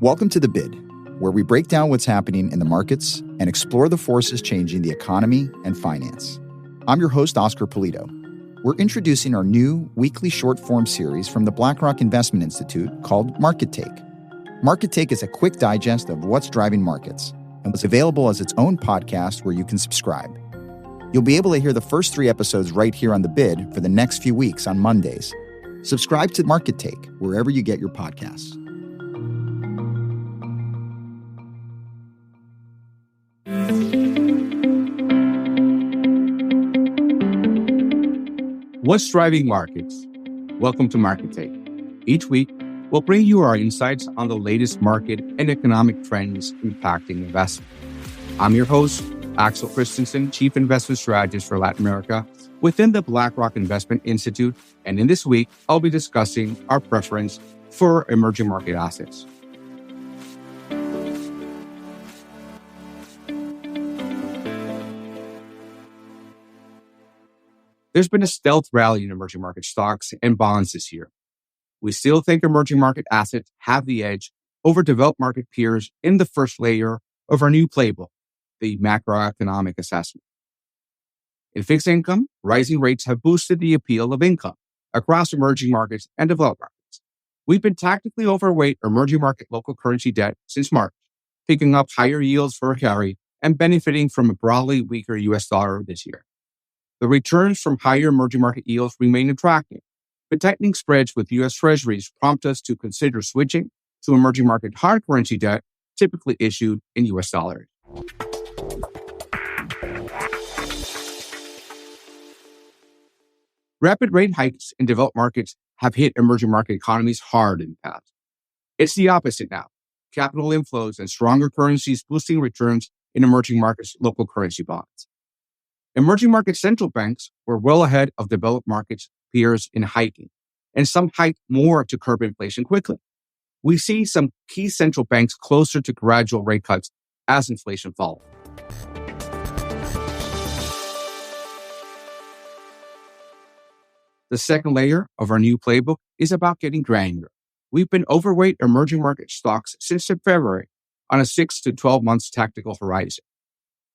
Welcome to The Bid, where we break down what's happening in the markets and explore the forces changing the economy and finance. I'm your host, Oscar Polito. We're introducing our new weekly short-form series from the BlackRock Investment Institute called Market Take. Market Take is a quick digest of what's driving markets and was available as its own podcast where you can subscribe. You'll be able to hear the first 3 episodes right here on The Bid for the next few weeks on Mondays. Subscribe to Market Take wherever you get your podcasts. What's driving markets? Welcome to Market Take. Each week, we'll bring you our insights on the latest market and economic trends impacting investment. I'm your host, Axel Christensen, Chief Investment Strategist for Latin America within the BlackRock Investment Institute. And in this week, I'll be discussing our preference for emerging market assets. There's been a stealth rally in emerging market stocks and bonds this year. We still think emerging market assets have the edge over developed market peers in the first layer of our new playbook, the macroeconomic assessment. In fixed income, rising rates have boosted the appeal of income across emerging markets and developed markets. We've been tactically overweight emerging market local currency debt since March, picking up higher yields for a carry and benefiting from a broadly weaker US dollar this year. The returns from higher emerging market yields remain attractive, but tightening spreads with U.S. Treasuries prompt us to consider switching to emerging market hard currency debt typically issued in U.S. dollars. Rapid rate hikes in developed markets have hit emerging market economies hard in the past. It's the opposite now. Capital inflows and stronger currencies boosting returns in emerging markets' local currency bonds. Emerging market central banks were well ahead of developed markets peers in hiking, and some hiked more to curb inflation quickly. We see some key central banks closer to gradual rate cuts as inflation falls. The second layer of our new playbook is about getting granular. We've been overweight emerging market stocks since February on a 6 to 12 months tactical horizon.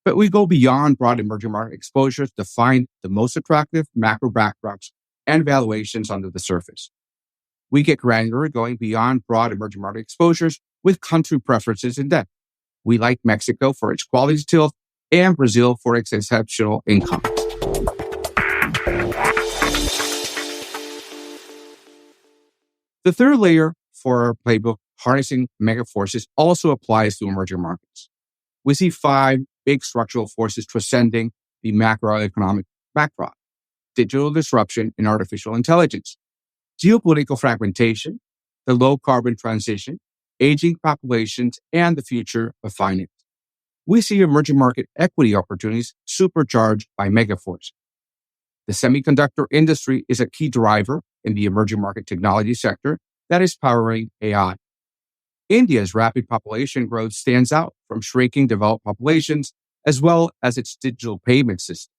But we go beyond broad emerging market exposures to find the most attractive macro backdrops and valuations under the surface. We get granular going beyond broad emerging market exposures with country preferences in depth. We like Mexico for its quality tilt and Brazil for its exceptional income. The third layer for our playbook, harnessing mega forces, also applies to emerging markets. We see 5 big structural forces transcending the macroeconomic backdrop: digital disruption and artificial intelligence, geopolitical fragmentation, the low carbon transition, aging populations, and the future of finance. We see emerging market equity opportunities supercharged by megaforces. The semiconductor industry is a key driver in the emerging market technology sector that is powering AI. India's rapid population growth stands out from shrinking developed populations, as well as its digital payment system.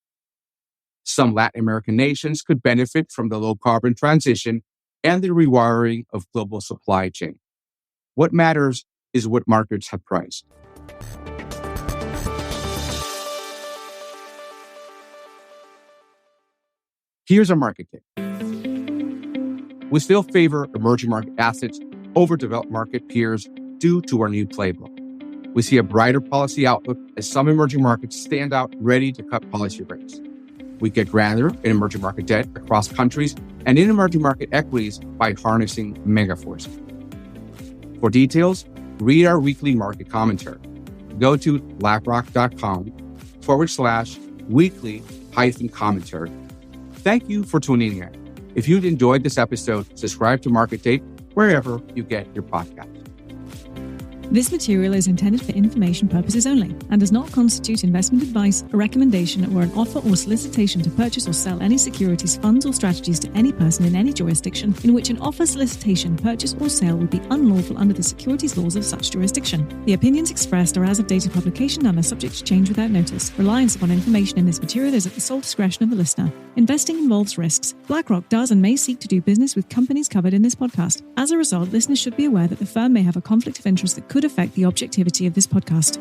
Some Latin American nations could benefit from the low-carbon transition and the rewiring of global supply chain. What matters is what markets have priced. Here's our market tip. We still favor emerging market assets over developed market peers due to our new playbook. We see a brighter policy outlook as some emerging markets stand out ready to cut policy rates. We get granular in emerging market debt across countries and in emerging market equities by harnessing megaforces. For details, read our weekly market commentary. Go to blackrock.com/weekly-commentary. Thank you for tuning in. If you've enjoyed this episode, subscribe to Market Take wherever you get your podcast. This material is intended for information purposes only and does not constitute investment advice, a recommendation, or an offer or solicitation to purchase or sell any securities, funds, or strategies to any person in any jurisdiction in which an offer, solicitation, purchase, or sale would be unlawful under the securities laws of such jurisdiction. The opinions expressed are as of date of publication and are subject to change without notice. Reliance upon information in this material is at the sole discretion of the listener. Investing involves risks. BlackRock does and may seek to do business with companies covered in this podcast. As a result, listeners should be aware that the firm may have a conflict of interest that could affect the objectivity of this podcast.